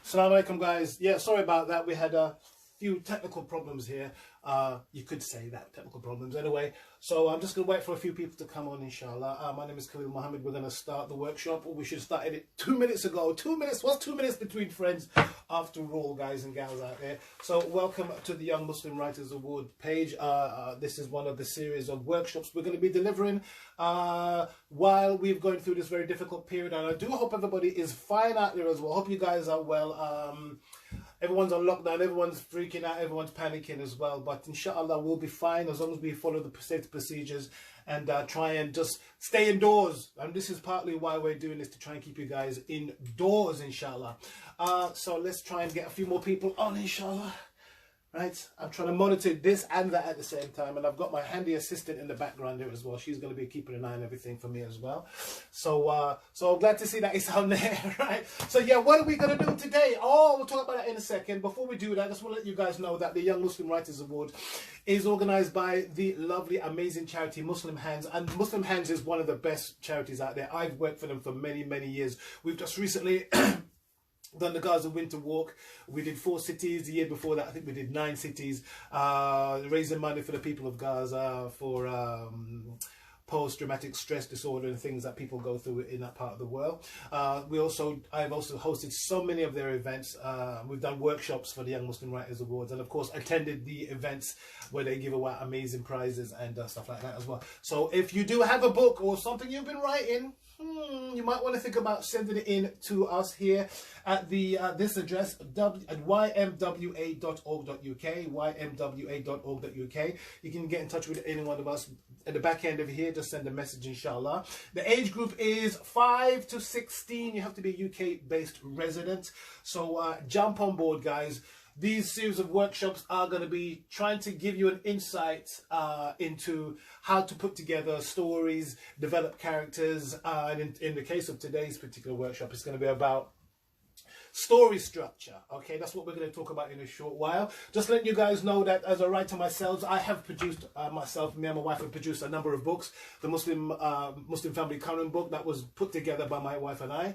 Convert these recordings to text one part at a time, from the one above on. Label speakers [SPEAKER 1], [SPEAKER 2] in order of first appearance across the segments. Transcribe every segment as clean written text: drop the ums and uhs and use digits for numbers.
[SPEAKER 1] Assalamu alaikum, guys. Yeah, sorry about that. We had a few technical problems here. You could say that, technical problems anyway. So I'm just going to wait for a few people to come on, inshallah. My name is Khaleel Muhammad. We're going to start the workshop. We should have started it 2 minutes ago. 2 minutes? What's 2 minutes between friends? After all, guys and gals out there. So welcome to the Young Muslim Writers Award page. This is one of the series of workshops we're going to be delivering while we're going through this very difficult period. And I do hope everybody is fine out there as well. Hope you guys are well. Everyone's on lockdown, everyone's freaking out, everyone's panicking as well. But inshallah, we'll be fine as long as we follow the safety procedures and try and just stay indoors. And this is partly why we're doing this, to try and keep you guys indoors, inshallah. So let's try and get a few more people on, inshallah. Right, I'm trying to monitor this and that at the same time, and I've got my handy assistant in the background here as well. She's going to be keeping an eye on everything for me as well. So so I'm glad to see that it's on there, right? So yeah, what are we going to do today? Oh, we'll talk about that in a second. Before we do that, I just want to let you guys know that the Young Muslim Writers Award is organised by the lovely, amazing charity Muslim Hands, and Muslim Hands is one of the best charities out there. I've worked for them for many, many years. We've just recently done the Gaza Winter Walk. We did 4 cities. The year before that, I think we did 9 cities, raising money for the people of Gaza for post-traumatic stress disorder and things that people go through in that part of the world. I've also hosted so many of their events. We've done workshops for the Young Muslim Writers Awards, and of course attended the events where they give away amazing prizes and stuff like that as well. So if you do have a book or something you've been writing, you might want to think about sending it in to us here at the this address at ymwa.org.uk, ymwa.org.uk. You can get in touch with any one of us at the back end of here. Just send a message, inshallah. The age group is 5 to 16. You have to be a UK based resident, so jump on board, guys. These series of workshops are going to be trying to give you an insight into how to put together stories, develop characters, and in the case of today's particular workshop, it's going to be about story structure. Okay, that's what we're going to talk about in a short while. Just letting you guys know that as a writer myself, I have produced me and my wife have produced a number of books. The Muslim Family Current book that was put together by my wife and I.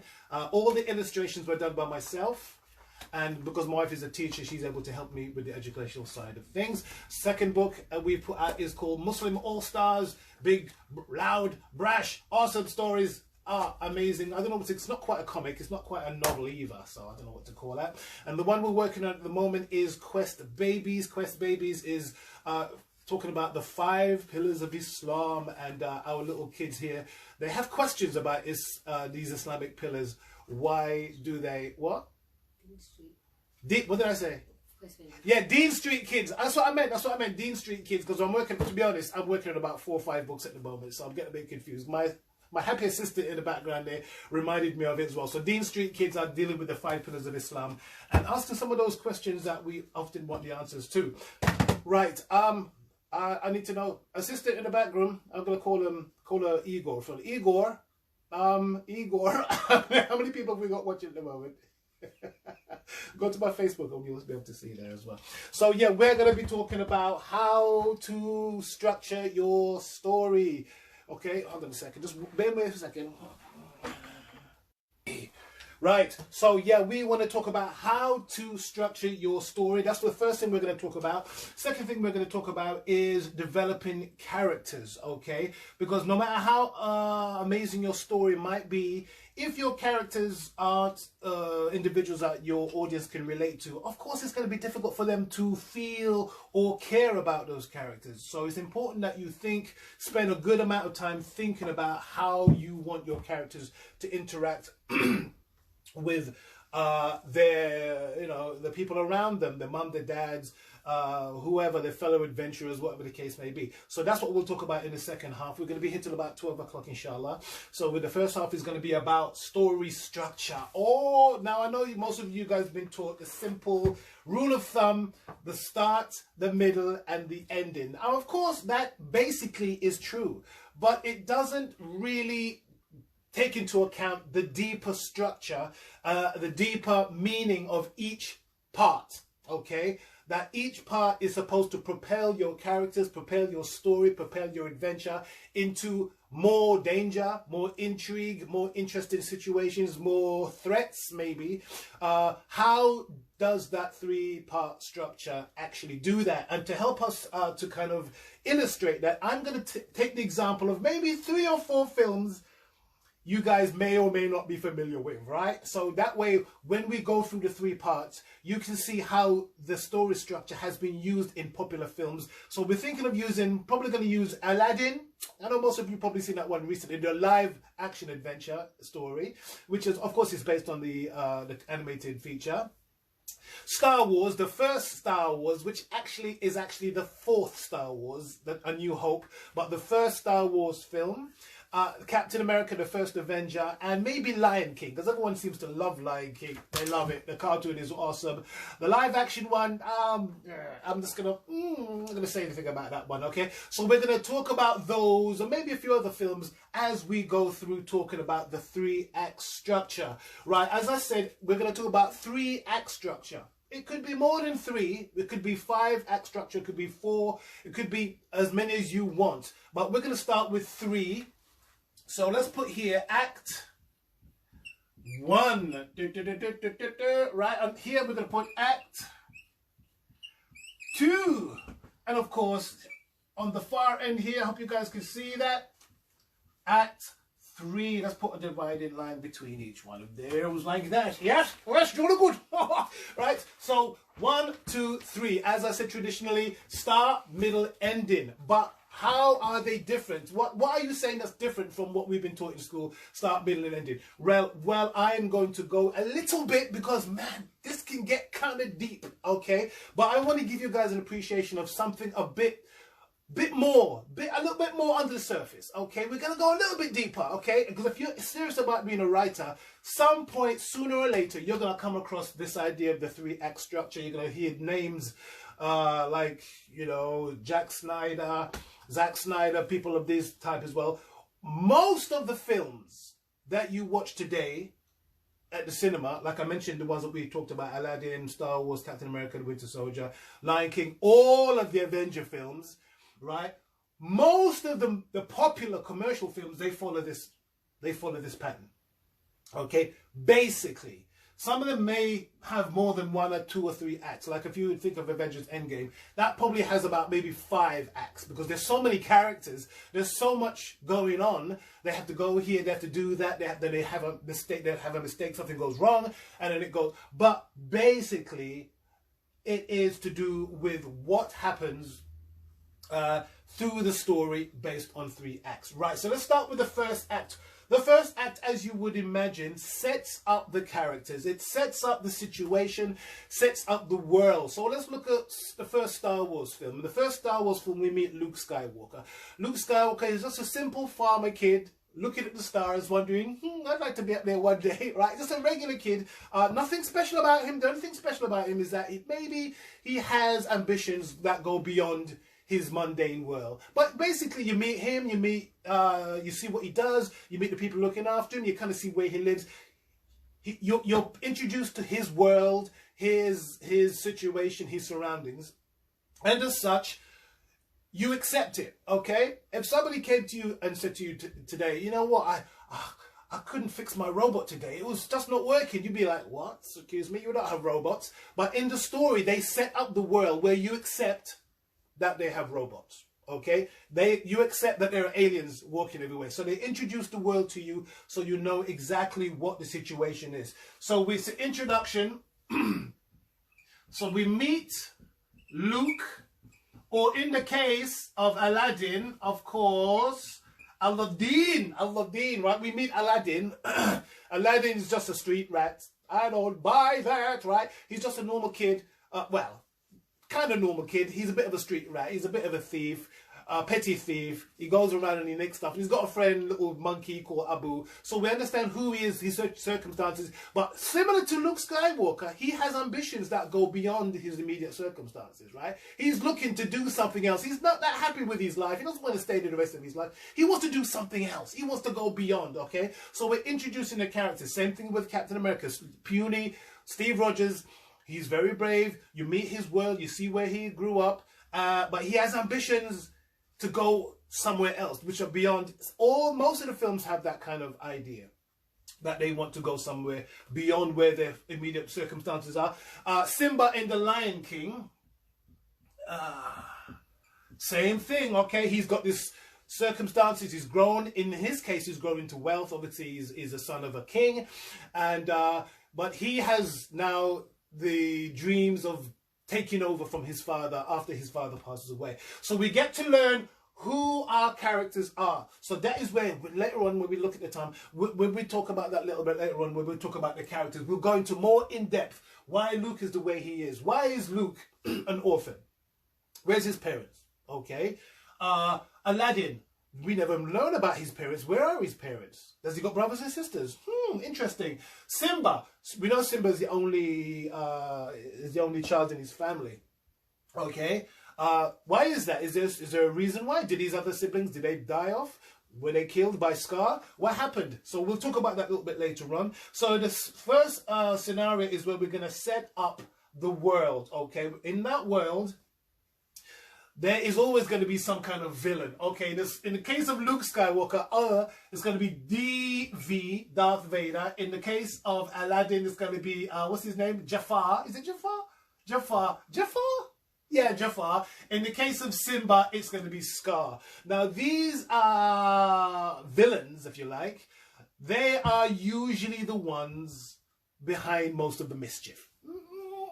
[SPEAKER 1] All the illustrations were done by myself. And because my wife is a teacher, she's able to help me with the educational side of things. Second book we put out is called Muslim All-Stars. Big, loud, brash, awesome stories. Amazing. I don't know, it's not quite a comic, it's not quite a novel either, so I don't know what to call that. And the one we're working on at the moment is Quest Babies. Quest Babies is talking about the 5 pillars of Islam, and our little kids here, they have questions about these Islamic pillars. Why do they, what? What did I say? Yeah, Dean Street Kids. That's what I meant. That's what I meant. Dean Street Kids. Because I'm working, to be honest, I'm working on about 4 or 5 books at the moment, so I'm getting a bit confused. My happy assistant in the background there reminded me of it as well. So Dean Street Kids are dealing with the 5 pillars of Islam and asking some of those questions that we often want the answers to. Right. I need to know. Assistant in the background. I'm gonna call her Igor. So Igor. Igor. How many people have we got watching at the moment? Go to my Facebook and you'll be able to see there as well. So yeah, we're going to be talking about how to structure your story. Okay, hold on a second. Just bear with me a second. Right, so yeah, we want to talk about how to structure your story. That's the first thing we're going to talk about. Second thing we're going to talk about is developing characters, okay? Because no matter how amazing your story might be, if your characters aren't individuals that your audience can relate to, of course it's going to be difficult for them to feel or care about those characters. So it's important that you spend a good amount of time thinking about how you want your characters to interact with the people around them, their mum, their dads, whoever, their fellow adventurers, whatever the case may be. So that's what we'll talk about in the second half. We're going to be here till about 12 o'clock, inshallah. So with the first half is going to be about story structure. Oh, now I know most of you guys have been taught the simple rule of thumb: the start, the middle, and the ending. Now, of course, that basically is true, but it doesn't really take into account the deeper structure, the deeper meaning of each part, okay? That each part is supposed to propel your characters, propel your story, propel your adventure into more danger, more intrigue, more interesting situations, more threats maybe. How does that three-part structure actually do that? And to help us to kind of illustrate that, I'm going to take the example of maybe 3 or 4 films you guys may or may not be familiar with, right? So that way, when we go through the 3 parts, you can see how the story structure has been used in popular films. So we're thinking of probably going to use Aladdin. I know most of you probably seen that one recently, the live action adventure story, which is, of course, is based on the animated feature. Star Wars, the first Star Wars, which is actually the 4th Star Wars, A New Hope, but the first Star Wars film. Captain America, the First Avenger, and maybe Lion King, because everyone seems to love Lion King. They love it. The cartoon is awesome. The live action one, I'm just gonna I'm gonna say anything about that one. Okay, so we're gonna talk about those, or maybe a few other films, as we go through talking about the 3-act structure. Right, as I said, we're gonna talk about 3-act structure. It could be more than 3. It could be 5-act structure. It could be 4. It could be as many as you want. But we're gonna start with 3. So let's put here Act 1, right? And here we're going to put Act 2. And of course, on the far end here, I hope you guys can see that, Act 3. Let's put a divided line between each one of those like that. Yes? Well, that's really good. Right? So 1, 2, 3. As I said, traditionally, start, middle, ending. But how are they different? What are you saying that's different from what we've been taught in school, start, middle, and ending? Well, I am going to go a little bit, because, man, this can get kind of deep, okay? But I want to give you guys an appreciation of something a little bit more under the surface, okay? We're going to go a little bit deeper, okay? Because if you're serious about being a writer, some point, sooner or later, you're going to come across this idea of the 3-act structure. You're going to hear names like, you know, Zack Snyder, people of this type as well. Most of the films that you watch today at the cinema, like I mentioned, the ones that we talked about, Aladdin, Star Wars, Captain America, The Winter Soldier, Lion King, all of the Avenger films, right? Most of them, the popular commercial films, they follow this pattern. Okay? Basically. Some of them may have more than 1 or 2 or 3 acts. Like if you would think of Avengers Endgame, that probably has about maybe 5 acts, because there's so many characters, there's so much going on. They have to go here, they have to do that, they have a mistake, something goes wrong, and then it goes. But basically, it is to do with what happens through the story based on 3 acts. Right, so let's start with the first act. The first act, as you would imagine, sets up the characters. It sets up the situation, sets up the world. So let's look at the first Star Wars film. In the first Star Wars film, we meet Luke Skywalker. Luke Skywalker is just a simple farmer kid looking at the stars, wondering, I'd like to be up there one day, right? Just a regular kid. Nothing special about him. The only thing special about him is that maybe he has ambitions that go beyond his mundane world. But basically, you meet him, you see what he does, you meet the people looking after him, you kind of see where he lives. You're introduced to his world, his situation, his surroundings, and as such, you accept it, okay? If somebody came to you and said to you today, you know what, I couldn't fix my robot today, it was just not working, you'd be like, what? Excuse me, you don't have robots. But in the story, they set up the world where you accept that they have robots, okay? You accept that there are aliens walking everywhere. So they introduce the world to you so you know exactly what the situation is. So with the introduction, so we meet Luke, or in the case of Aladdin, of course, Aladdin, right? We meet Aladdin. Aladdin is just a street rat. I don't buy that, right? He's just a normal kid. Kind of normal kid. He's a bit of a street rat. He's a bit of a thief, petty thief. He goes around and he nicks stuff. And he's got a friend, little monkey called Abu. So we understand who he is, his circumstances. But similar to Luke Skywalker, he has ambitions that go beyond his immediate circumstances, right? He's looking to do something else. He's not that happy with his life. He doesn't want to stay there the rest of his life. He wants to do something else. He wants to go beyond, okay? So we're introducing the characters. Same thing with Captain America. Puny, Steve Rogers. He's very brave. You meet his world. You see where he grew up. But he has ambitions to go somewhere else, which are beyond. Most of the films have that kind of idea, that they want to go somewhere beyond where their immediate circumstances are. Simba in The Lion King, same thing, okay? He's got this circumstances, he's grown, in his case, he's grown into wealth. Obviously, he's a son of a king, and but he has now the dreams of taking over from his father after his father passes away. So we get to learn who our characters are. So that is where later on, when we look at the time, when we talk about that a little bit later on, when we talk about the characters, we'll go into more in depth why Luke is the way he is. Why is Luke an orphan? Where's his parents? Okay. Aladdin, we never learn about his parents. Where are his parents? Does he got brothers and sisters? Interesting. Simba, we know Simba is the only child in his family. Okay. Why is that? Is there a reason why? Did his other siblings, did they die off? Were they killed by Scar? What happened? So we'll talk about that a little bit later on. So this first scenario is where we're going to set up the world. Okay. In that world, there is always going to be some kind of villain. Okay, in the case of Luke Skywalker, it's going to be DV, Darth Vader. In the case of Aladdin, it's going to be, what's his name? Jafar. Is it Jafar? Jafar? Yeah, Jafar. In the case of Simba, it's going to be Scar. Now, these are villains, if you like. They are usually the ones behind most of the mischief.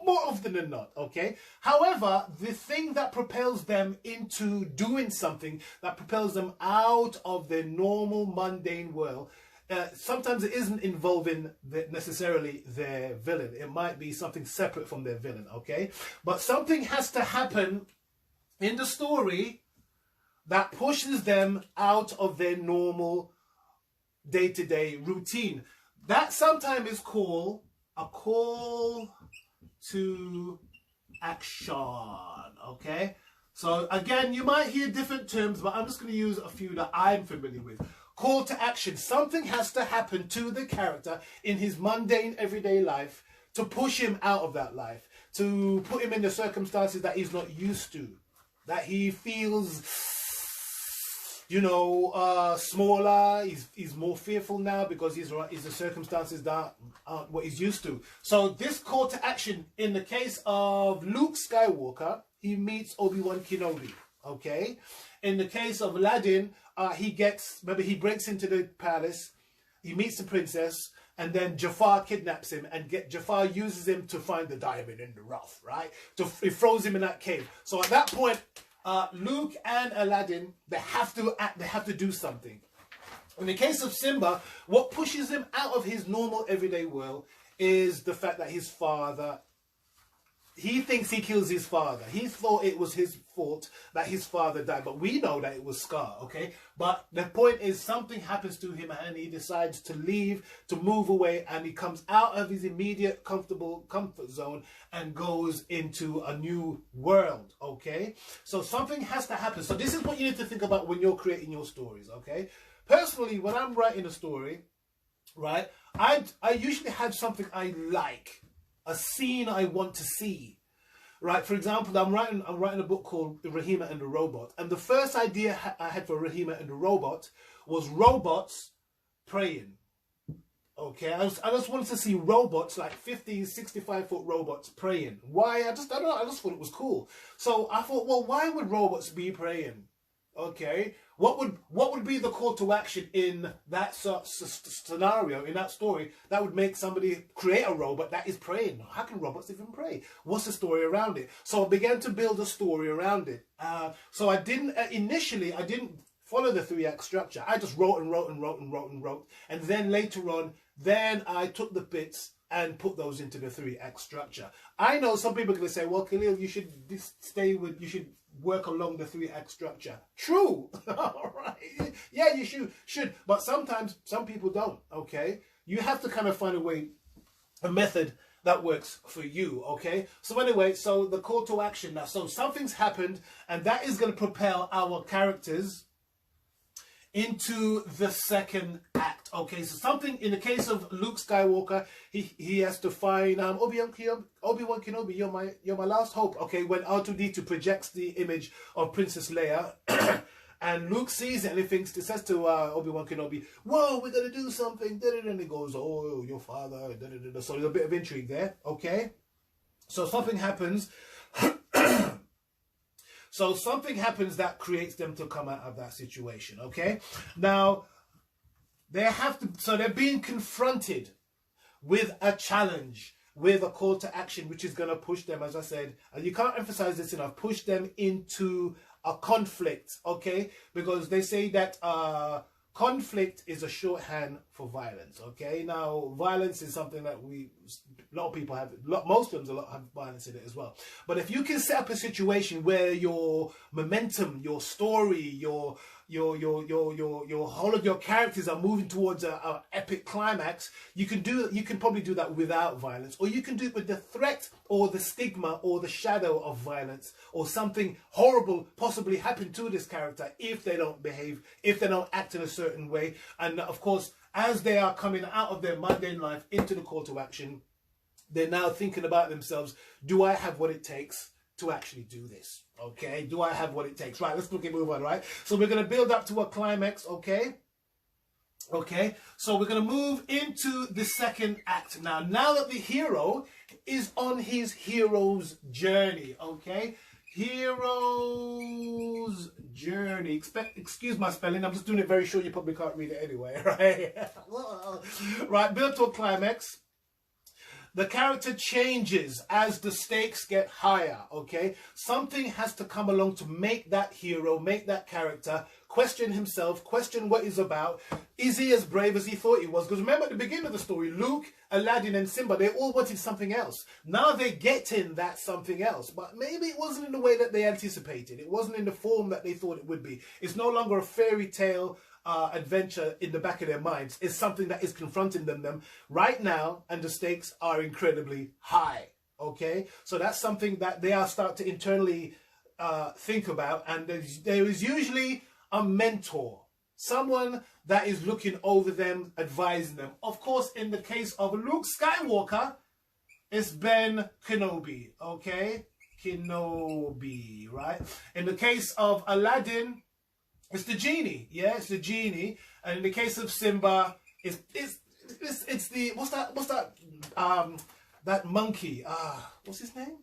[SPEAKER 1] More often than not, okay? However, the thing that propels them into doing something, that propels them out of their normal mundane world, sometimes it isn't involving necessarily their villain. It might be something separate from their villain, okay? But something has to happen in the story that pushes them out of their normal day-to-day routine. That sometimes is called a call to action, okay? So again, you might hear different terms, but I'm just going to use a few that I'm familiar with. Call to action. Something has to happen to the character in his mundane everyday life to push him out of that life, to put him in the circumstances that he's not used to, that he feels, you know, smaller. He's more fearful now because he's the circumstances that aren't what he's used to. So this call to action, in the case of Luke Skywalker, he meets Obi-Wan Kenobi. Okay. In the case of Aladdin, he breaks into the palace, he meets the princess, and then Jafar kidnaps him, and Jafar uses him to find the diamond in the rough, right? He throws him in that cave. So at that point, Luke and Aladdin, they have to act, they have to do something. In the case of Simba, what pushes him out of his normal everyday world is the fact that his father, he thinks he kills his father. He thought it was his fault that his father died, but we know that it was Scar, okay? But the point is, something happens to him and he decides to leave, to move away, and he comes out of his immediate comfort zone and goes into a new world, okay? So something has to happen. So this is what you need to think about when you're creating your stories, okay? Personally, when I'm writing a story, right, I usually have something I like, a scene I want to see, right? For example, I'm writing a book called Rahima and the Robot, and the first idea I had for Rahima and the Robot was robots praying. Okay, I just wanted to see robots, like 50, 65-foot robots praying. Why? I don't know. I just thought it was cool. So I thought, well, why would robots be praying? Okay, what would be the call to action in that scenario, in that story, that would make somebody create a robot that is praying? How can robots even pray? What's the story around it? So I began to build a story around it. So I didn't initially follow the 3-act structure. I just wrote and wrote and wrote and wrote and wrote, and then later on, then I took the bits and put those into the 3-act structure. I know some people are going to say, well, Khaleel, you should work along the 3-act structure. True. All right. Yeah, you should. But sometimes some people don't, okay? You have to kind of find a method that works for you, okay? So anyway, so the call to action now. So something's happened, and that is going to propel our characters into the second act, okay? So something, in the case of Luke Skywalker, he has to find Obi-Wan Kenobi, you're my last hope, okay? When R2-D2 projects the image of Princess Leia And Luke sees it and he thinks, it says to Obi-Wan Kenobi, whoa, we're going to do something. And he goes, oh, your father. So there's a bit of intrigue there. Okay. So something happens. So something happens that creates them to come out of that situation. Okay. Now, they're being confronted with a challenge, with a call to action, which is going to push them, as I said, and you can't emphasize this enough, push them into a conflict, okay? Because they say that conflict is a shorthand for violence, okay? Now, violence is something that a lot of people have, most of them have violence in it as well. But if you can set up a situation where your momentum, your story, your whole of your characters are moving towards a epic climax, you can probably do that without violence, or you can do it with the threat or the stigma or the shadow of violence, or something horrible possibly happen to this character if they don't behave, if they don't act in a certain way. And of course, as they are coming out of their mundane life into the call to action, they're now thinking about themselves, do I have what it takes to actually do this? Okay, do I have what it takes? Right, let's move on, right? So we're going to build up to a climax, okay? Okay, so we're going to move into the second act now. Now that the hero is on his hero's journey, okay? Hero's journey. Excuse my spelling, I'm just doing it very short. You probably can't read it anyway, right? Right, build to a climax. The character changes as the stakes get higher, okay? Something has to come along to make that hero, make that character question himself, question what he's about. Is he as brave as he thought he was? Because remember at the beginning of the story, Luke, Aladdin and Simba, they all wanted something else. Now they're getting that something else. But maybe it wasn't in the way that they anticipated. It wasn't in the form that they thought it would be. It's no longer a fairy tale adventure in the back of their minds. Is something that is confronting them right now, and the stakes are incredibly high. Okay, so that's something that they are start to internally think about, and there is usually a mentor, someone that is looking over them, advising them. Of course, in the case of Luke Skywalker, it's Ben Kenobi. Okay, Kenobi, right? In the case of Aladdin, it's the genie, yeah, it's the genie. And in the case of Simba, it's the what's that that monkey? What's his name?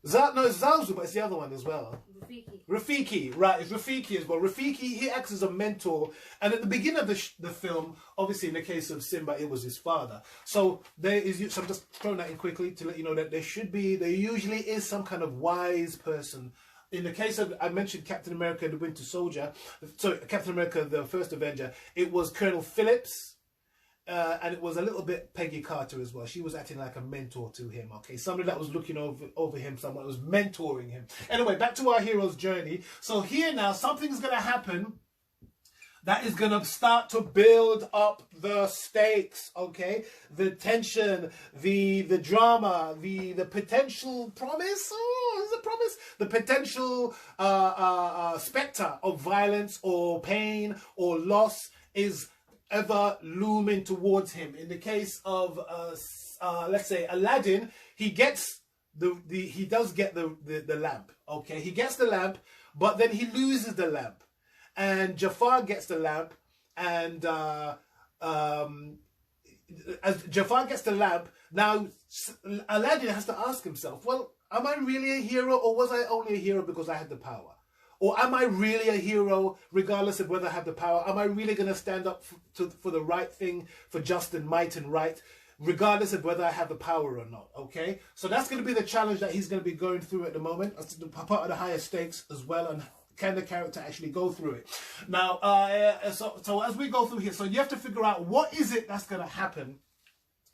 [SPEAKER 1] No, it's Zazu, but it's the other one as well. Rafiki, right? It's Rafiki as well. Rafiki, he acts as a mentor, and at the beginning of the film, obviously in the case of Simba, it was his father. So there is. So I'm just throwing that in quickly to let you know that there usually is some kind of wise person. In the case of, I mentioned Captain America, the Winter Soldier, sorry, Captain America, the First Avenger, it was Colonel Phillips, and it was a little bit Peggy Carter as well. She was acting like a mentor to him, okay? Somebody that was looking over him, someone that was mentoring him. Anyway, back to our hero's journey. So here now, something's going to happen that is going to start to build up the stakes, okay? The tension, the drama, the potential promise. Oh, is it promise? The potential specter of violence or pain or loss is ever looming towards him. In the case of, let's say, Aladdin, he gets he does get the lamp, okay? He gets the lamp, but then he loses the lamp. And Jafar gets the lamp, and as Jafar gets the lamp, now Aladdin has to ask himself, well, am I really a hero, or was I only a hero because I had the power? Or am I really a hero regardless of whether I have the power? Am I really going to stand up for the right thing, for just and might and right, regardless of whether I have the power or not, okay? So that's going to be the challenge that he's going to be going through at the moment. That's part of the higher stakes as well, and can the character actually go through it? Now, so as we go through here, so you have to figure out what is it that's going to happen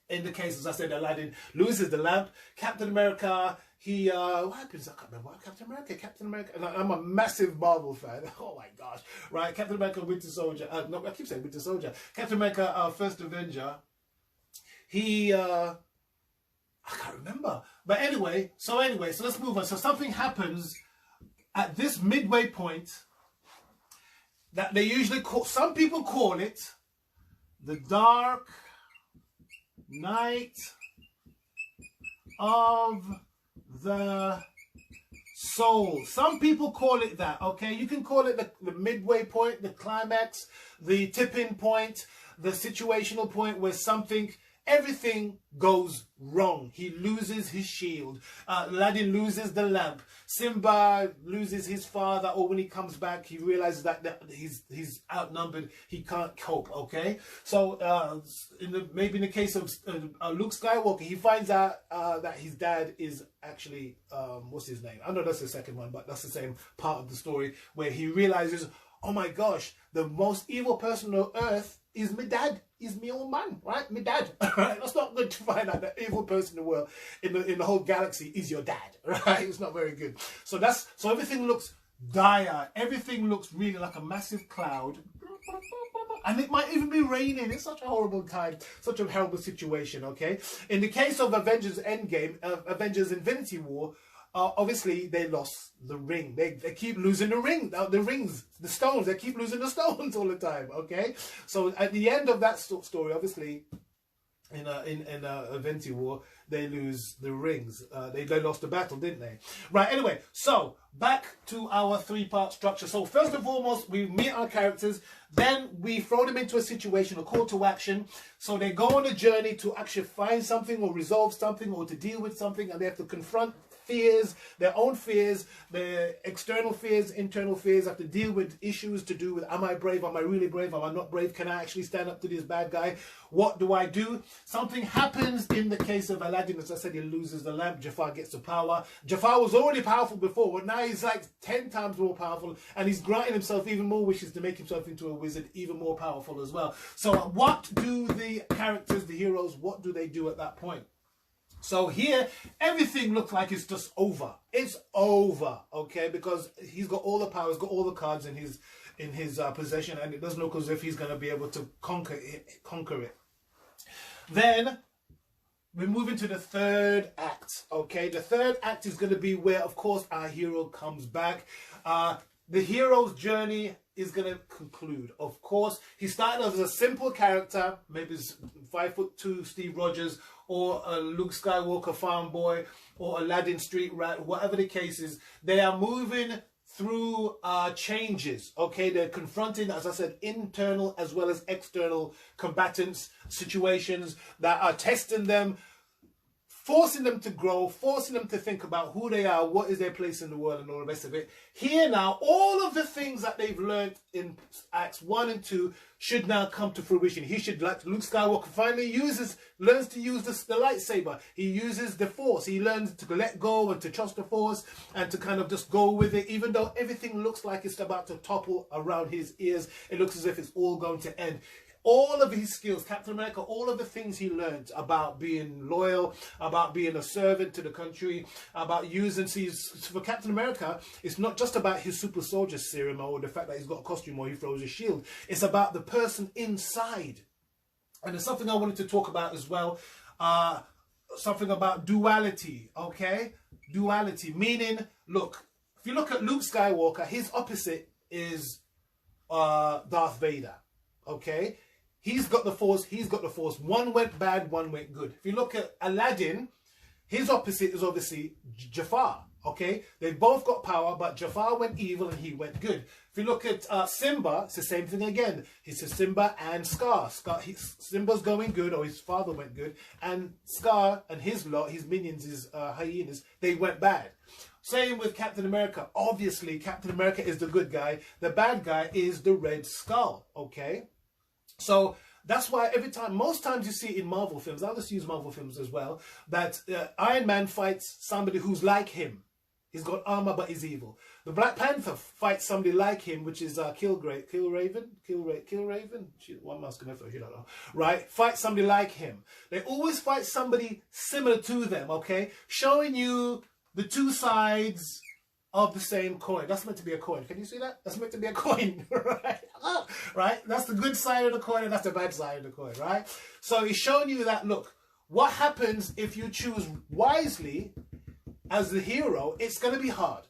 [SPEAKER 1] in the case, as I said, Aladdin loses the lamp. Captain America, what happens? I can't remember. Captain America. And I'm a massive Marvel fan. Oh my gosh. Right, Captain America, Winter Soldier. No, I keep saying Winter Soldier. Captain America, First Avenger. I can't remember. But anyway, so let's move on. So something happens at this midway point that they usually call, some people call it the dark night of the soul. Some people call it that, okay? You can call it the midway point, the climax, the tipping point, the situational point where everything goes wrong. He loses his shield. Aladdin loses the lamp. Simba loses his father, or when he comes back, he realizes that he's outnumbered. He can't cope, okay? So maybe in the case of Luke Skywalker, he finds out that his dad is actually, what's his name? I know that's the second one, but that's the same part of the story where he realizes, oh my gosh, the most evil person on earth is my dad. Is my old man, right? My dad. Right? That's not good to find out the evil person in the world, in the whole galaxy, is your dad, right? It's not very good. So everything looks dire. Everything looks really like a massive cloud, and it might even be raining. It's such a horrible time, such a horrible situation. Okay. In the case of Avengers Endgame, Avengers Infinity War. Obviously, they lost the ring. They keep losing the rings, the stones. They keep losing the stones all the time. Okay, so at the end of that story, obviously, in Infinity War, they lose the rings. They lost the battle, didn't they? Right. Anyway, so back to our three-part structure. So first and foremost, we meet our characters. Then we throw them into a situation, a call to action. So they go on a journey to actually find something or resolve something or to deal with something, and they have to confront fears, their own fears, their external fears, internal fears, have to deal with issues to do with, am I brave? Am I really brave? Am I not brave? Can I actually stand up to this bad guy? What do I do? Something happens in the case of Aladdin. As I said, he loses the lamp. Jafar gets the power. Jafar was already powerful before, but now he's like 10 times more powerful, and he's granting himself even more wishes to make himself into a wizard, even more powerful as well. So what do the characters, the heroes, what do they do at that point? So here, everything looks like it's just over. It's over, okay? Because he's got all the power, he's got all the cards in his possession, and it doesn't look as if he's going to be able to conquer it. Then we move into the third act, okay? The third act is going to be where, of course, our hero comes back. The hero's journey is going to conclude. Of course, he started off as a simple character, maybe 5'2" Steve Rogers, or a Luke Skywalker farm boy, or Aladdin street rat, whatever the case is. They are moving through changes, okay? They're confronting, as I said, internal as well as external combatants, situations that are testing them, forcing them to grow, forcing them to think about who they are, what is their place in the world, and all the rest of it. Here now, all of the things that they've learned in Acts 1 and 2 should now come to fruition. He should, like Luke Skywalker, finally learns to use the lightsaber. He uses the Force. He learns to let go and to trust the Force and to kind of just go with it. Even though everything looks like it's about to topple around his ears, it looks as if it's all going to end. All of his skills, Captain America, all of the things he learned about being loyal, about being a servant to the country, about using, for Captain America, it's not just about his super soldier serum or the fact that he's got a costume or he throws a shield. It's about the person inside. And there's something I wanted to talk about as well, something about duality, okay? Duality, meaning, look, if you look at Luke Skywalker, his opposite is Darth Vader, okay? He's got the Force, he's got the Force. One went bad, one went good. If you look at Aladdin, his opposite is obviously Jafar, okay? They've both got power, but Jafar went evil and he went good. If you look at Simba, it's the same thing again. It's a Simba and Scar. Simba's going good, or his father went good, and Scar and his lot, his minions, his hyenas, they went bad. Same with Captain America. Obviously, Captain America is the good guy. The bad guy is the Red Skull, okay? So that's why most times you see in Marvel films, I'll just use Marvel films as well, that Iron Man fights somebody who's like him. He's got armor, but he's evil. The Black Panther fights somebody like him, which is Killraven. One mask can you don't know, right? Fight somebody like him. They always fight somebody similar to them, okay? Showing you the two sides of the same coin. That's meant to be a coin. Can you see that? That's meant to be a coin, right? Right? That's the good side of the coin and that's the bad side of the coin, right? So he's showing you that, look, what happens if you choose wisely as the hero? It's going to be hard,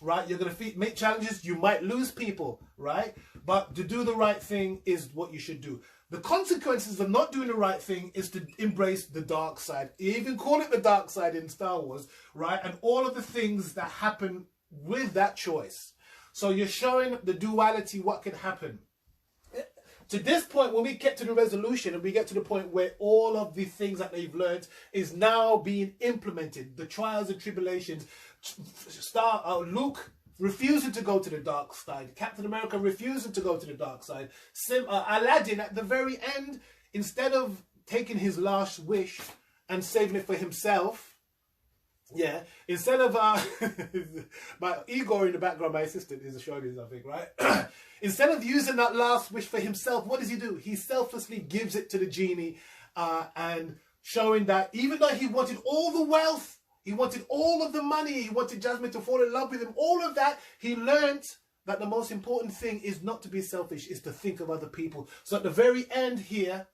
[SPEAKER 1] right? You're going to make challenges. You might lose people, right? But to do the right thing is what you should do. The consequences of not doing the right thing is to embrace the dark side. You even call it the dark side in Star Wars, right? And all of the things that happen with that choice. So you're showing the duality, what can happen. To this point, when we get to the resolution and we get to the point where all of the things that they've learned is now being implemented, the trials and tribulations, Luke refusing to go to the dark side, Captain America refusing to go to the dark side, Aladdin at the very end, instead of taking his last wish and saving it for himself, yeah, instead of my Igor in the background, my assistant is showing this, I think, right? Instead of using that last wish for himself, what does he do? He selflessly gives it to the genie, and showing that even though he wanted all the wealth, he wanted all of the money, he wanted Jasmine to fall in love with him, all of that, he learned that the most important thing is not to be selfish, is to think of other people. So at the very end here,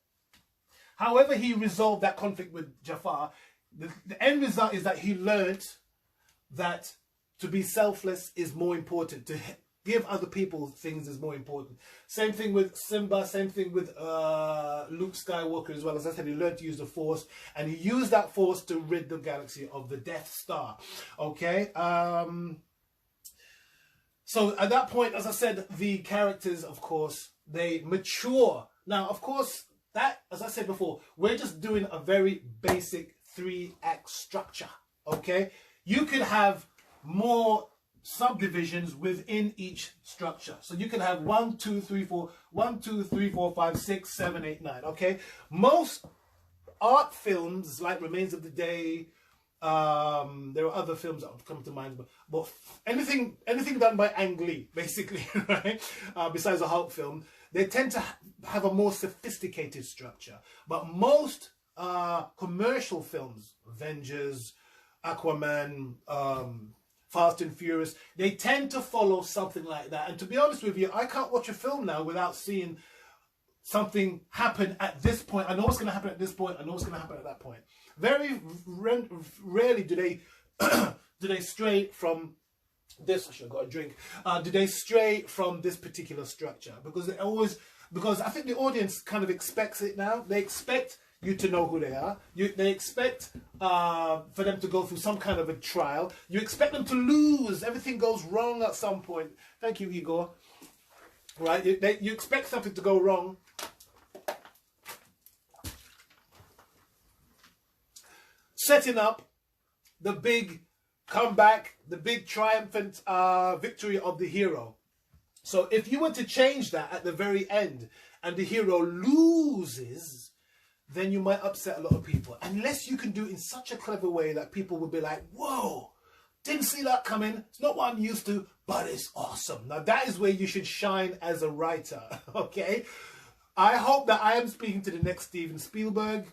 [SPEAKER 1] however he resolved that conflict with Jafar, the end result is that he learned that to be selfless is more important, to give other people things is more important. Same thing with Simba, same thing with Luke Skywalker as well. As I said, he learned to use the Force, and he used that Force to rid the galaxy of the Death Star. Okay? So at that point, as I said, the characters, of course, they mature. Now, of course, that, as I said before, we're just doing a very basic 3-act structure. Okay? You could have more subdivisions within each structure. So you can have 1, 2, 3, 4, 1, 2, 3, 4, 5, 6, 7, 8, 9. Okay? Most art films, like Remains of the Day, there are other films that have come to mind, but anything done by Ang Lee, basically, right? Besides a Hulk film, they tend to have a more sophisticated structure. But most commercial films, Avengers, Aquaman, Fast and Furious, they tend to follow something like that. And to be honest with you, I can't watch a film now without seeing something happen at this point. I know what's going to happen at this point. I know what's going to happen at that point. Very rarely do they do they stray from this. I should have got a drink. Do they stray from this particular structure? Because I think the audience kind of expects it now. They expect you to know who they are. They expect for them to go through some kind of a trial. You expect them to lose. Everything goes wrong at some point. Thank you, Igor. Right? You expect something to go wrong. Setting up the big comeback, the big triumphant victory of the hero. So if you were to change that at the very end and the hero loses, then you might upset a lot of people. Unless you can do it in such a clever way that people will be like, whoa, didn't see that coming. It's not what I'm used to, but it's awesome. Now that is where you should shine as a writer, okay? I hope that I am speaking to the next Steven Spielberg,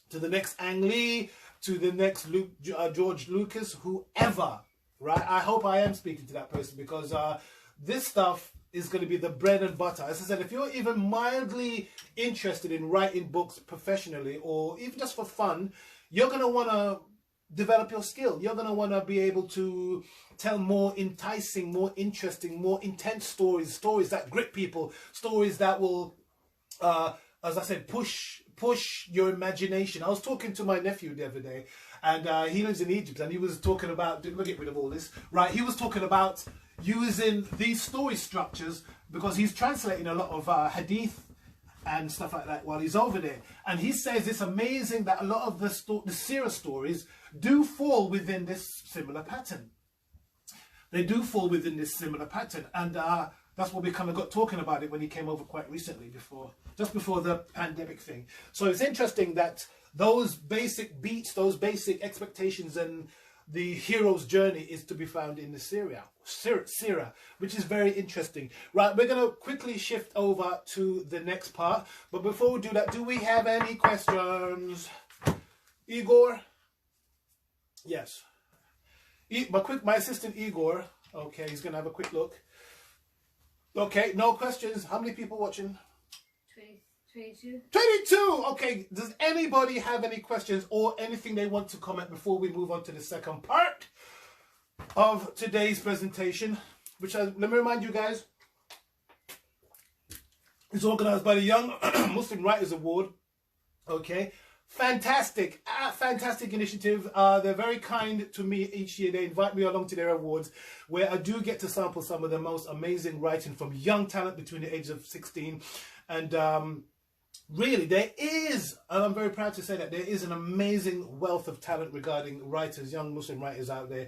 [SPEAKER 1] to the next Ang Lee, to the next George Lucas, whoever, right? I hope I am speaking to that person, because this stuff is going to be the bread and butter. As I said, if you're even mildly interested in writing books professionally or even just for fun, you're going to want to develop your skill. You're going to want to be able to tell more enticing, more interesting, more intense stories, stories that grip people, stories that will, as I said, push your imagination. I was talking to my nephew the other day, and he lives in Egypt, and he was talking about, we'll get rid of all this, right? He was talking about using these story structures because he's translating a lot of hadith and stuff like that while he's over there. And he says it's amazing that a lot of the seerah stories do fall within this similar pattern. They do fall within this similar pattern. And that's what we kind of got talking about it when he came over quite recently, just before the pandemic thing. So it's interesting that those basic beats, those basic expectations and the hero's journey is to be found in the seerah, which is very interesting. Right, we're going to quickly shift over to the next part. But before we do that, do we have any questions? Igor? Yes. My assistant Igor, okay, he's going to have a quick look. Okay, no questions. How many people watching?
[SPEAKER 2] 22.
[SPEAKER 1] 22! Okay, does anybody have any questions or anything they want to comment before we move on to the second part of today's presentation? Which, let me remind you guys, is organized by the Young Muslim Writers Award. Okay, Fantastic, fantastic initiative. They're very kind to me each year. They invite me along to their awards where I do get to sample some of the most amazing writing from young talent between the ages of 16 and really, there is, and I'm very proud to say that there is an amazing wealth of talent regarding writers, young Muslim writers out there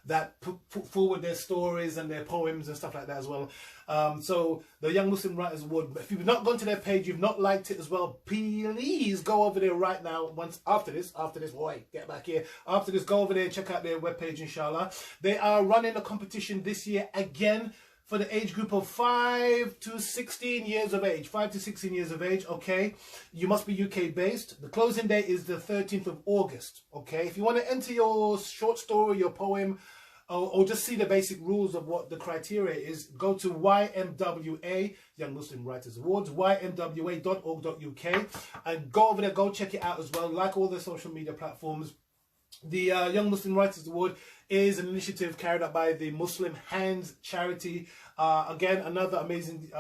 [SPEAKER 1] that put forward their stories and their poems and stuff like that as well. So the Young Muslim Writers Award, if you've not gone to their page, you've not liked it as well, please go over there right now. Once after this, boy, get back here. After this, go over there and check out their webpage, inshallah. They are running a competition this year again, for the age group of 5 to 16 years of age. 5 to 16 years of age, okay? You must be UK based. The closing date is the 13th of August, okay? If you want to enter your short story, your poem, or just see the basic rules of what the criteria is, go to YMWA, Young Muslim Writers Awards, ymwa.org.uk, and go over there, go check it out as well, like all the social media platforms. The Young Muslim Writers Award is an initiative carried out by the Muslim Hands charity. Again, another amazing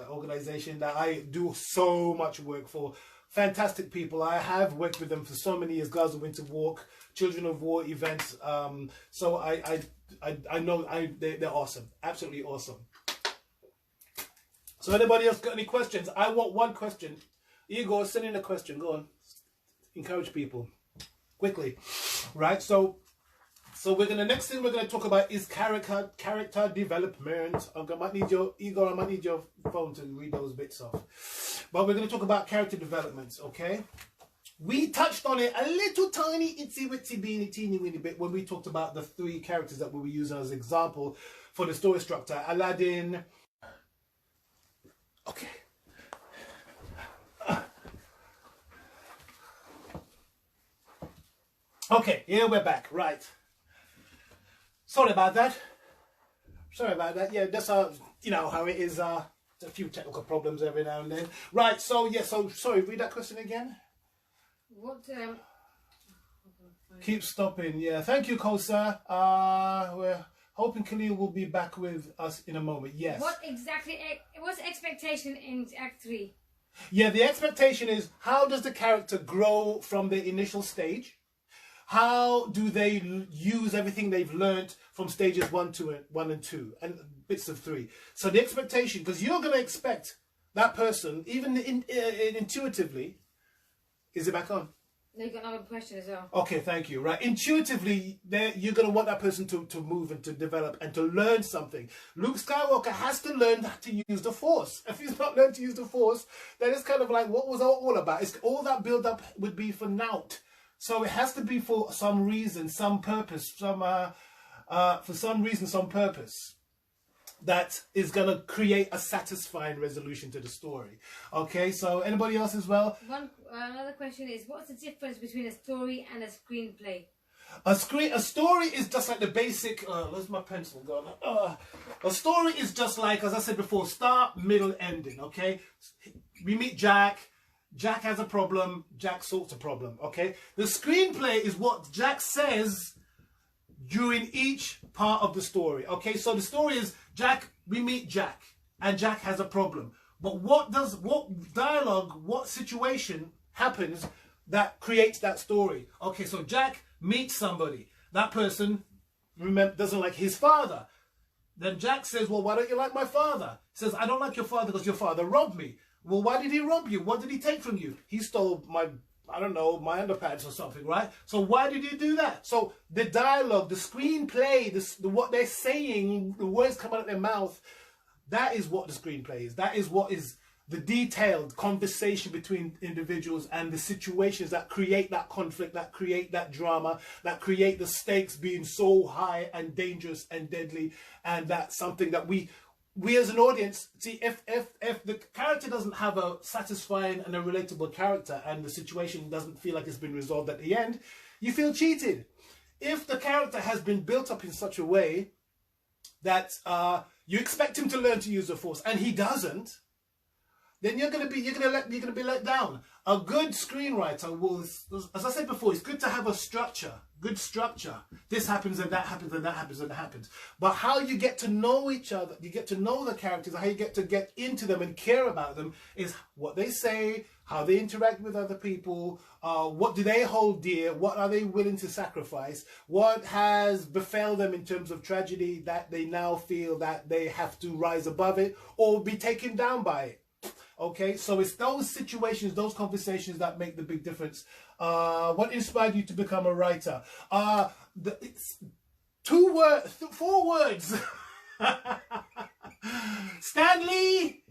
[SPEAKER 1] organization that I do so much work for. Fantastic people. I have worked with them for so many years. Gaza Winter Walk, Children of War events. So I know they're awesome. Absolutely awesome. So anybody else got any questions? I want one question. Igor, send in a question. Go on. Encourage people. Quickly, right? So we're gonna, next thing we're gonna talk about is character development. I might need your Igor. I might need your phone to read those bits off. But we're gonna talk about character development. Okay, we touched on it a little tiny itsy witsy beanie teeny weeny bit when we talked about the 3 characters that we were using as example for the story structure. Aladdin. Okay. Okay, here we're back, right. Sorry about that. Yeah, that's you know how it is, a few technical problems every now and then. Right, so yeah, so sorry, read that question again.
[SPEAKER 2] What
[SPEAKER 1] Keep stopping, yeah. Thank you, Kosa. We're hoping Khaleel will be back with us in a moment. Yes.
[SPEAKER 2] What's the expectation in Act 3?
[SPEAKER 1] Yeah, the expectation is, how does the character grow from the initial stage? How do they use everything they've learned from stages 1 and 2 and bits of 3? So the expectation, because you're going to expect that person, even intuitively, is it back on?
[SPEAKER 2] No, you got another question as well.
[SPEAKER 1] Okay, thank you. Right, intuitively, you're going to want that person to move and to develop and to learn something. Luke Skywalker has to learn to use the Force. If he's not learned to use the Force, then it's kind of like, what was all about? It's all that build up would be for naught. So it has to be for some reason, some purpose, for some reason, some purpose that is going to create a satisfying resolution to the story. Okay, so anybody else as well?
[SPEAKER 2] Another question is, what's the difference between a story and a screenplay?
[SPEAKER 1] A story is just like the basic, where's my pencil gone? A story is just like, as I said before, start, middle, ending, okay? We meet Jack. Jack has a problem, Jack sorts a problem, okay? The screenplay is what Jack says during each part of the story, okay? So the story is, we meet Jack, and Jack has a problem. But what dialogue, what situation happens that creates that story? Okay, so Jack meets somebody. That person, doesn't like his father. Then Jack says, well, why don't you like my father? He says, I don't like your father because your father robbed me. Well, why did he rob you? What did he take from you? He stole my underpants or something, right? So why did he do that? So the dialogue, the screenplay, what they're saying, the words come out of their mouth, that is what the screenplay is. That is what is the detailed conversation between individuals and the situations that create that conflict, that create that drama, that create the stakes being so high and dangerous and deadly, and that's something that we as an audience, see, if the character doesn't have a satisfying and a relatable character and the situation doesn't feel like it's been resolved at the end, you feel cheated. If the character has been built up in such a way that you expect him to learn to use the Force and he doesn't, then you're gonna be let down. A good screenwriter will, as I said before, it's good to have a structure, good structure. This happens and that happens and that happens and that happens. But how you get to know each other, you get to know the characters, how you get into them and care about them is what they say, how they interact with other people, what do they hold dear, what are they willing to sacrifice, what has befell them in terms of tragedy that they now feel that they have to rise above it or be taken down by it. Okay, so it's those situations, those conversations that make the big difference. What inspired you to become a writer? It's 4 words. Stan Lee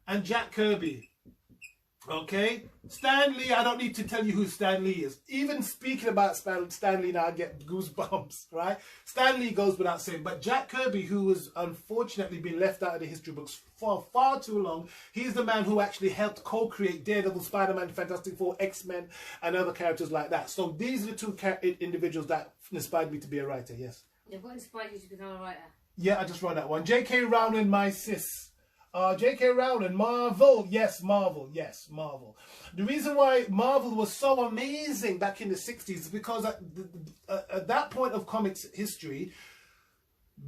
[SPEAKER 1] and Jack Kirby. Okay, Stan Lee, I don't need to tell you who Stan Lee is. Even speaking about Stan Lee now, I get goosebumps, right? Stan Lee goes without saying, but Jack Kirby, who has unfortunately been left out of the history books for far too long, he's the man who actually helped co-create Daredevil, Spider-Man, Fantastic Four, X-Men, and other characters like that. So these are the 2 individuals that inspired me to be a writer, yes.
[SPEAKER 2] Yeah, what inspired you to become a writer?
[SPEAKER 1] Yeah, I just wrote that one. J.K. Rowling, my sis. J.K. Rowling, Marvel, yes, Marvel, yes, Marvel. The reason why Marvel was so amazing back in the 60s is because at that point of comics history,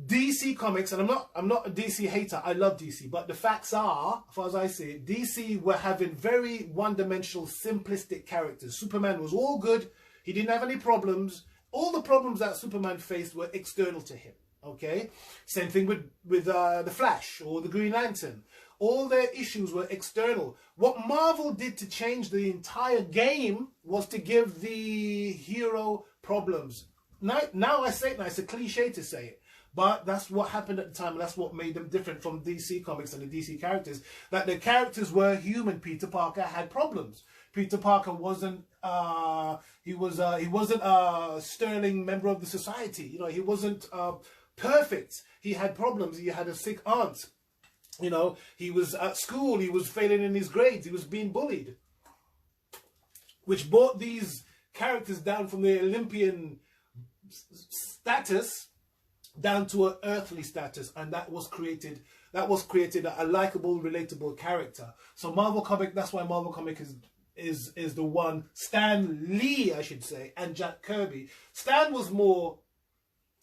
[SPEAKER 1] DC Comics, and I'm not a DC hater, I love DC, but the facts are, as far as I see it, DC were having very one-dimensional, simplistic characters. Superman was all good, he didn't have any problems. All the problems that Superman faced were external to him. Okay, same thing with the Flash or the Green Lantern. All their issues were external. What Marvel did to change the entire game was to give the hero problems. Now I say it now, it's a cliche to say it, but that's what happened at the time, and that's what made them different from DC Comics and the DC characters. That the characters were human. Peter Parker had problems. Peter Parker wasn't he wasn't a sterling member of the society. You know, he wasn't perfect. He had problems. He had a sick aunt. You know, he was at school. He was failing in his grades. He was being bullied, which brought these characters down from the Olympian status down to an earthly status, and that was created a likable, relatable character. So Marvel comic, that's why Marvel comic is the one. Stan Lee, I should say, and Jack Kirby. Stan was more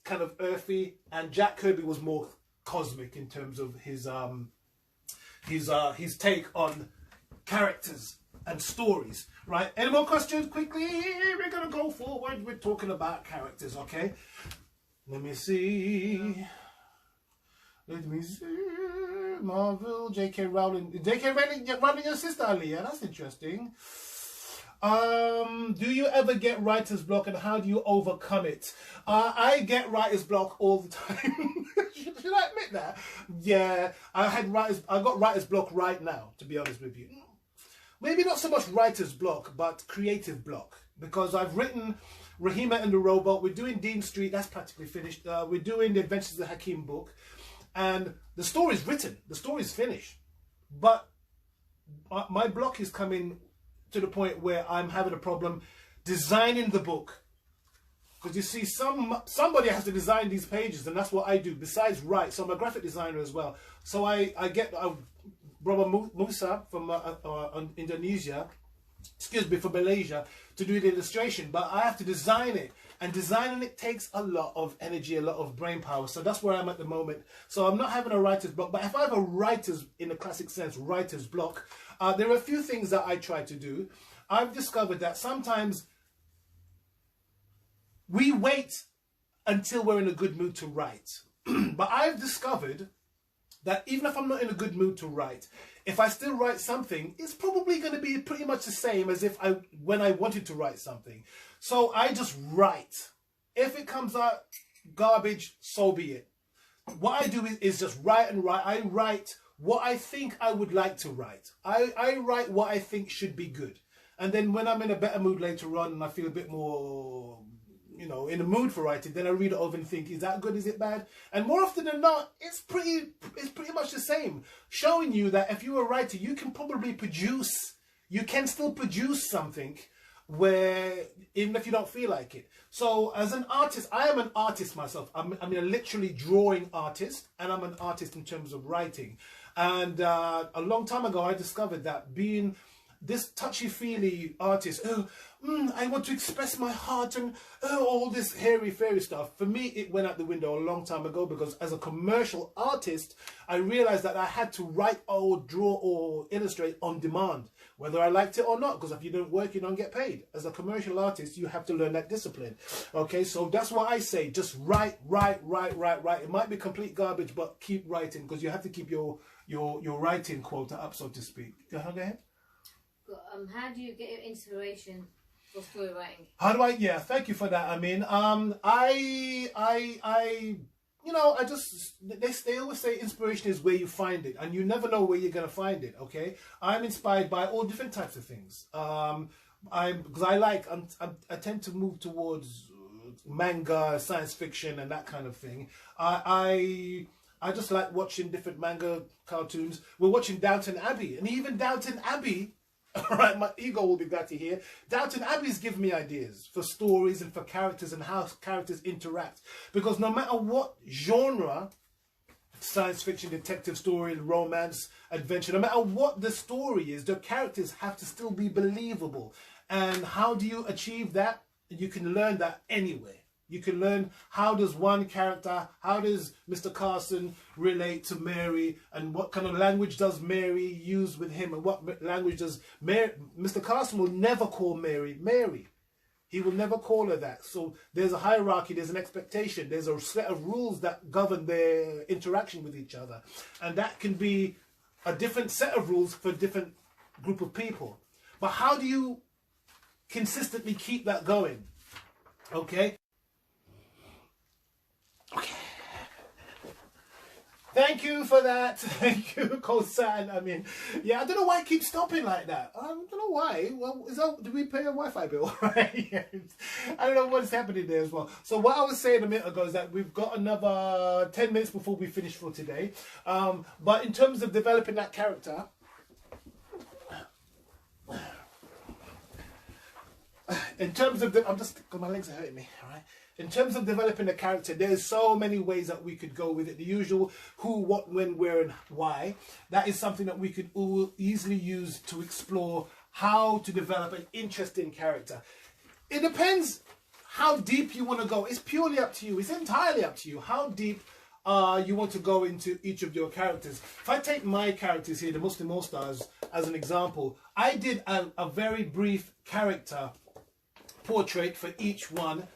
[SPEAKER 1] kind of earthy, and Jack Kirby was more cosmic in terms of his take on characters and stories. Right? Any more questions? Quickly, we're gonna go forward. We're talking about characters, okay? Let me see. Marvel, J.K. Rowling. J.K. Rowling your sister, Aliyah. That's interesting. Do you ever get writer's block, and how do you overcome it? I get writer's block all the time. Should I admit that? Yeah, I got writer's block right now, to be honest with you. Maybe not so much writer's block, but creative block, because I've written Rahima and the Robot. We're doing Dean Street. That's practically finished. We're doing the Adventures of the Hakim book, and the story's written. The story's finished, but my block is coming to the point where I'm having a problem designing the book. Because you see, somebody has to design these pages, and that's what I do, besides write. So I'm a graphic designer as well. So I get Brother Musa from Indonesia, excuse me, from Malaysia, to do the illustration. But I have to design it. And designing it takes a lot of energy, a lot of brain power. So that's where I'm at the moment. So I'm not having a writer's block. But if I have a writer's, in the classic sense, writer's block, there are a few things that I try to do. I've discovered that sometimes we wait until we're in a good mood to write. But I've discovered that even if I'm not in a good mood to write, if I still write something, it's probably going to be pretty much the same as when I wanted to write something. So I just write. If it comes out garbage, so be it. What I do is just write and write. I write what I think I would like to write. I write what I think should be good. And then when I'm in a better mood later on and I feel a bit more, you know, in the mood for writing, then I read it over and think, is that good, is it bad? And more often than not, it's pretty much the same. Showing you that if you're a writer, you can probably you can still produce something where, even if you don't feel like it. So as an artist, I am an artist myself. I'm a literally drawing artist, and I'm an artist in terms of writing. And a long time ago, I discovered that being this touchy-feely artist, I want to express my heart and all this hairy-fairy stuff. For me, it went out the window a long time ago, because as a commercial artist, I realized that I had to write or draw or illustrate on demand. whether I liked it or not, because if you don't work, you don't get paid. As a commercial artist, you have to learn that discipline. Okay, so that's what I say. Just write. It might be complete garbage, but keep writing, because you have to keep your writing quota up, so to speak. Go ahead.
[SPEAKER 2] How do you get your inspiration for story writing?
[SPEAKER 1] How do I? Yeah, thank you for that. I mean, you know, they always say inspiration is where you find it, and you never know where you're gonna find it. Okay, I'm inspired by all different types of things. Because I tend to move towards manga, science fiction, and that kind of thing. I just like watching different manga cartoons. We're watching Downton Abbey, and even Downton Abbey. All right, my ego will be glad to hear. Downton Abbey's given me ideas for stories and for characters and how characters interact. Because no matter what genre, science fiction, detective story, romance, adventure, no matter what the story is, the characters have to still be believable. And how do you achieve that? You can learn that anywhere. You can learn how does one character, how does Mr. Carson relate to Mary, and what kind of language does Mary use with him, and what language does Mr. Carson will never call Mary Mary. He will never call her that. So there's a hierarchy, there's an expectation, there's a set of rules that govern their interaction with each other. And that can be a different set of rules for a different group of people. But how do you consistently keep that going? Okay. Okay. Thank you for that. Thank you, Kosan. I mean, yeah, I don't know why it keeps stopping like that. I don't know why. Well, do we pay a Wi-Fi bill? Right? I don't know what's happening there as well. So what I was saying a minute ago is that we've got another 10 minutes before we finish for today. But in terms of developing that character, in terms of my legs are hurting me, all right? In terms of developing a character, there's so many ways that we could go with it. The usual who, what, when, where, and why. That is something that we could all easily use to explore how to develop an interesting character. It depends how deep you want to go. It's purely up to you. It's entirely up to you how deep you want to go into each of your characters. If I take my characters here, the Muslim All-Stars, as an example, I did a very brief character portrait for each one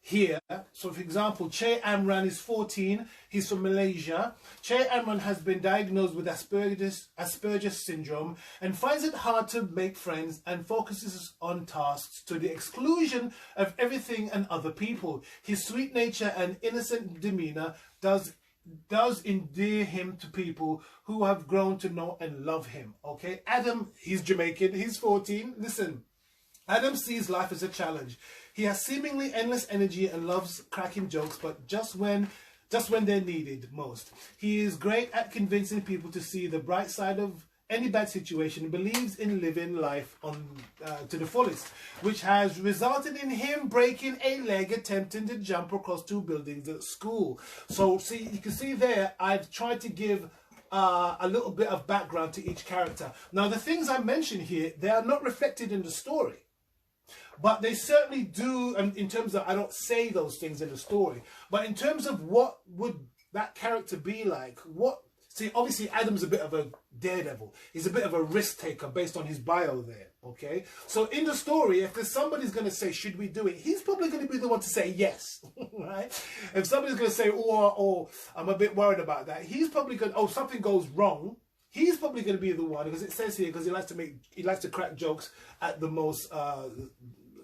[SPEAKER 1] here. So for example, Che Amran is 14, he's from Malaysia. Che Amran has been diagnosed with Asperger's syndrome and finds it hard to make friends and focuses on tasks to the exclusion of everything and other people. His sweet nature and innocent demeanor does endear him to people who have grown to know and love him. Okay, Adam, he's Jamaican, he's 14. Listen, Adam sees life as a challenge. He has seemingly endless energy and loves cracking jokes, but just when they're needed most. He is great at convincing people to see the bright side of any bad situation and believes in living life to the fullest, which has resulted in him breaking a leg attempting to jump across 2 buildings at school. So see, you can see there, I've tried to give a little bit of background to each character. Now, the things I mentioned here, they are not reflected in the story. But they certainly do, in terms of, I don't say those things in the story, but in terms of what would that character be like, see, obviously Adam's a bit of a daredevil. He's a bit of a risk taker based on his bio there, okay? So in the story, if there's somebody's going to say, should we do it? He's probably going to be the one to say yes, right? If somebody's going to say, oh, I'm a bit worried about that, he's probably going to, oh, something goes wrong. He's probably going to be the one, because it says here, because he likes to crack jokes at the most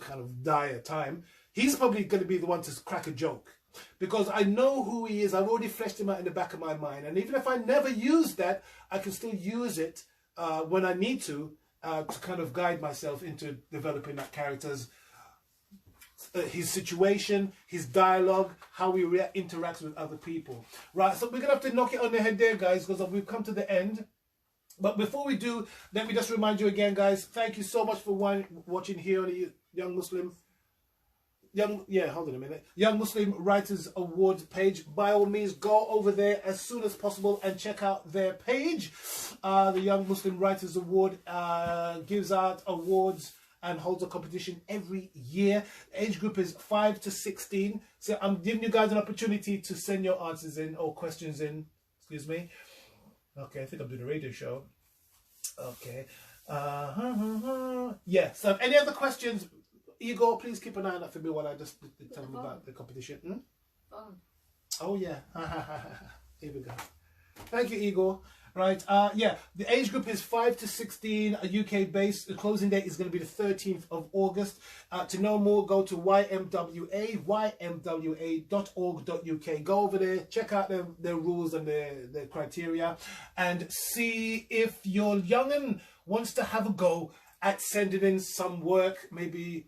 [SPEAKER 1] kind of dire time. He's probably going to be the one to crack a joke, because I know who he is. I've already fleshed him out in the back of my mind, and even if I never use that, I can still use it when I need to kind of guide myself into developing that character's his situation, his dialogue, how he interacts with other people. Right, so we're gonna have to knock it on the head there, guys, because we've come to the end. But before we do, let me just remind you again, guys, thank you so much for watching here on the Young Muslim Writers Awards page. By all means, go over there as soon as possible and check out their page. The Young Muslim Writers Award gives out awards and holds a competition every year. The age group is 5 to 16. So I'm giving you guys an opportunity to send your answers in or questions in. Excuse me. Okay, I think I'm doing a radio show. Okay. Yeah. So, any other questions? Igor, please keep an eye on that for me while I just tell them about the competition. Oh yeah. Here we go. Thank you, Igor. Right. Yeah. The age group is 5 to 16. UK based. The closing date is going to be the 13th of August. To know more, go to ymwa.org.uk. Go over there, check out their rules and their criteria, and see if your young'un wants to have a go at sending in some work, maybe,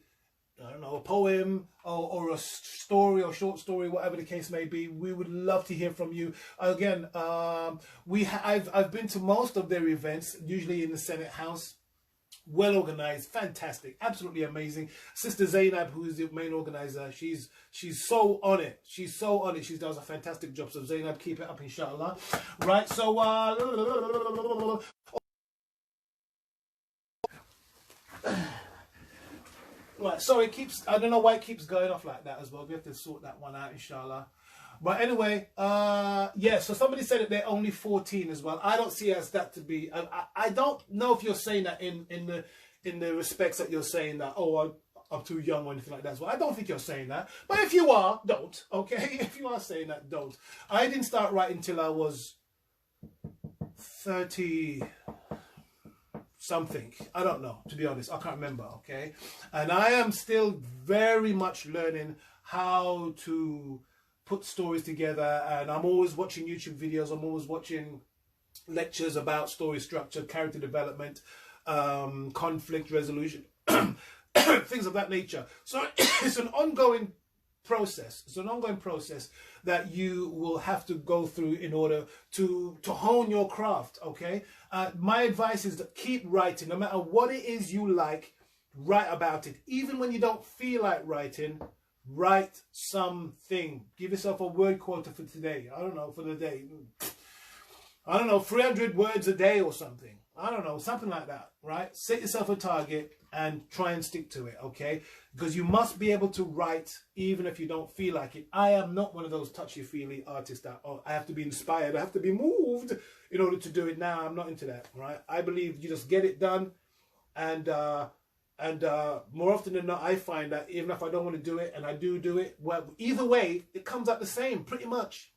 [SPEAKER 1] I don't know, a poem or a story or short story, whatever the case may be. We would love to hear from you. Again, I've been to most of their events, usually in the Senate House. Well organized, fantastic, absolutely amazing. Sister Zainab, who is the main organizer, she's so on it. She's so on it. She does a fantastic job. So Zainab, keep it up, inshallah. Right. So right, sorry, I don't know why it keeps going off like that as well. We have to sort that one out, inshallah. But anyway, yeah, so somebody said that they're only 14 as well. I don't see as that to be, I don't know if you're saying that in the respects that you're saying that, oh, I'm too young or anything like that as well. I don't think you're saying that. But if you are, don't, okay? If you are saying that, don't. I didn't start writing till I was 30... something. I don't know, to be honest. I can't remember, okay? And I am still very much learning how to put stories together, and I'm always watching YouTube videos. I'm always watching lectures about story structure, character development, conflict resolution, things of that nature. So it's an ongoing process. It's an ongoing process that you will have to go through in order to hone your craft, okay? My advice is to keep writing. No matter what it is you like, write about it. Even when you don't feel like writing, write something. Give yourself a word quota for today. I don't know, for the day. I don't know, 300 words a day or something. I don't know, something like that, right? Set yourself a target and try and stick to it, okay? Because you must be able to write even if you don't feel like it. I am not one of those touchy-feely artists that, oh, I have to be inspired, I have to be moved in order to do it. Now, I'm not into that, right? I believe you just get it done, and more often than not, I find that even if I don't want to do it and I do it, well, either way, it comes out the same, pretty much.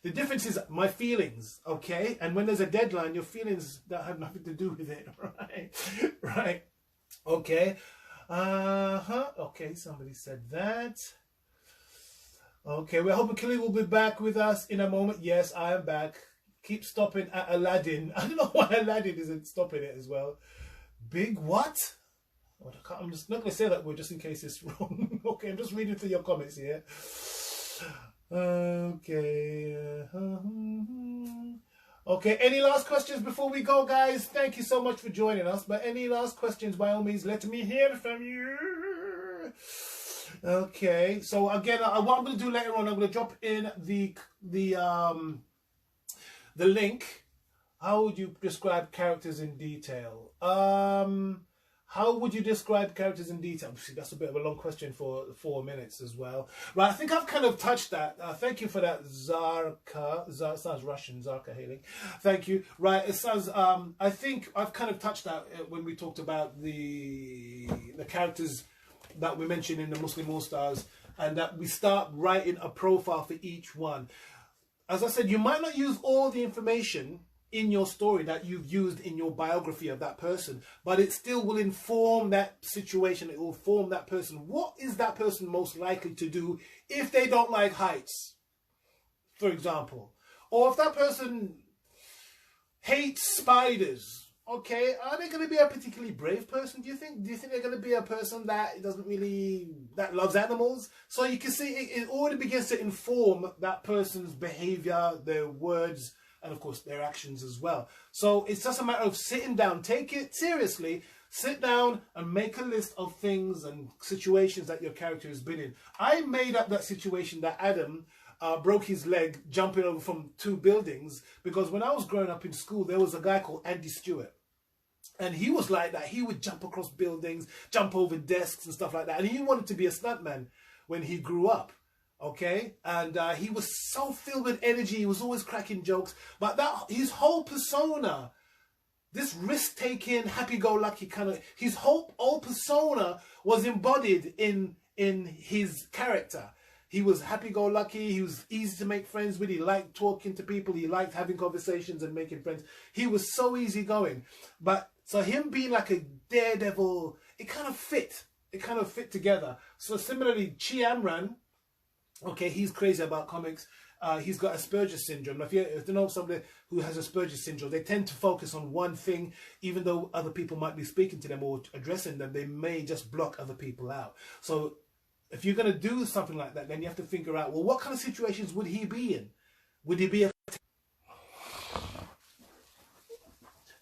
[SPEAKER 1] The difference is my feelings, okay? And when there's a deadline, your feelings don't have nothing to do with it, right? Right. Okay. Okay, somebody said that. Okay, we're hoping Khaleel will be back with us in a moment. Yes, I am back. Keep stopping at Aladdin. I don't know why Aladdin isn't stopping it as well. Big what? I'm just not going to say that word just in case it's wrong. Okay, I'm just reading through your comments here. Okay. Okay, any last questions before we go, guys? Thank you so much for joining us. But any last questions, by all means, let me hear from you. Okay, so again, what I'm going to do later on, I'm going to drop in the link. How would you describe characters in detail? How would you describe characters in detail? See, that's a bit of a long question for 4 minutes as well. Right, I think I've kind of touched that. Thank you for that, Zarka. Sounds Russian, Zarka Hailing. Thank you. Right, it sounds, I think I've kind of touched that when we talked about the characters that we mentioned in the Muslim All-Stars, and that we start writing a profile for each one. As I said, you might not use all the information in your story that you've used in your biography of that person, but it still will inform that situation. It will form that person. What is that person most likely to do if they don't like heights, for example? Or if that person hates spiders, okay, are they going to be a particularly brave person, do you think? Do you think they're going to be a person that that loves animals? So you can see it already begins to inform that person's behavior, their words, and of course their actions as well. So it's just a matter of sitting down, take it seriously, sit down and make a list of things and situations that your character has been in. I made up that situation that Adam broke his leg jumping over from 2 buildings, because when I was growing up in school, there was a guy called Andy Stewart. And he was like that. He would jump across buildings, jump over desks and stuff like that. And he wanted to be a stuntman when he grew up. Okay, and he was so filled with energy. He was always cracking jokes, but his whole persona this risk-taking, happy-go-lucky kind of, his whole persona was embodied in his character. He was happy-go-lucky. He was easy to make friends with. He liked talking to people. He liked having conversations and making friends. He was so easygoing. But so him being like a daredevil, it kind of fit. It kind of fit together. So similarly, Chi Amran, okay, he's crazy about comics. He's got Asperger's syndrome. If you know somebody who has Asperger's syndrome, they tend to focus on one thing, even though other people might be speaking to them or addressing them, they may just block other people out. So if you're going to do something like that, then you have to figure out, well, what kind of situations would he be in? Would he be a...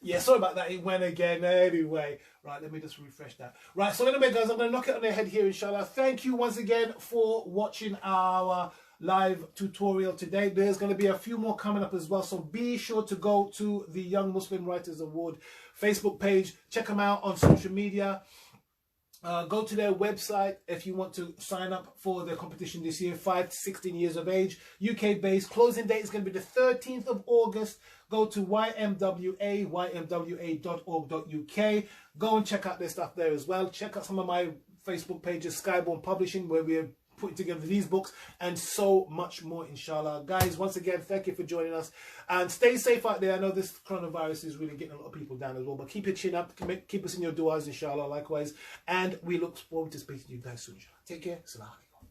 [SPEAKER 1] Yeah, sorry about that. It went again. Anyway, right, let me just refresh that. Right, so anyway, guys, I'm going to knock it on the head here, inshallah. Thank you once again for watching our live tutorial today. There's going to be a few more coming up as well, so be sure to go to the Young Muslim Writers Award Facebook page. Check them out on social media. Go to their website if you want to sign up for the competition this year. 5 to 16 years of age, UK based. Closing date is going to be the 13th of August. Go to ymwa.org.uk. Go and check out their stuff there as well. Check out some of my Facebook pages, Skyborn Publishing, where we're putting together these books and so much more, inshallah. Guys, once again, thank you for joining us, and stay safe out there. I know this coronavirus is really getting a lot of people down as well, but keep your chin up, keep us in your du'as, inshallah, likewise, and we look forward to speaking to you guys soon, inshallah. Take care. Assalamu alaikum.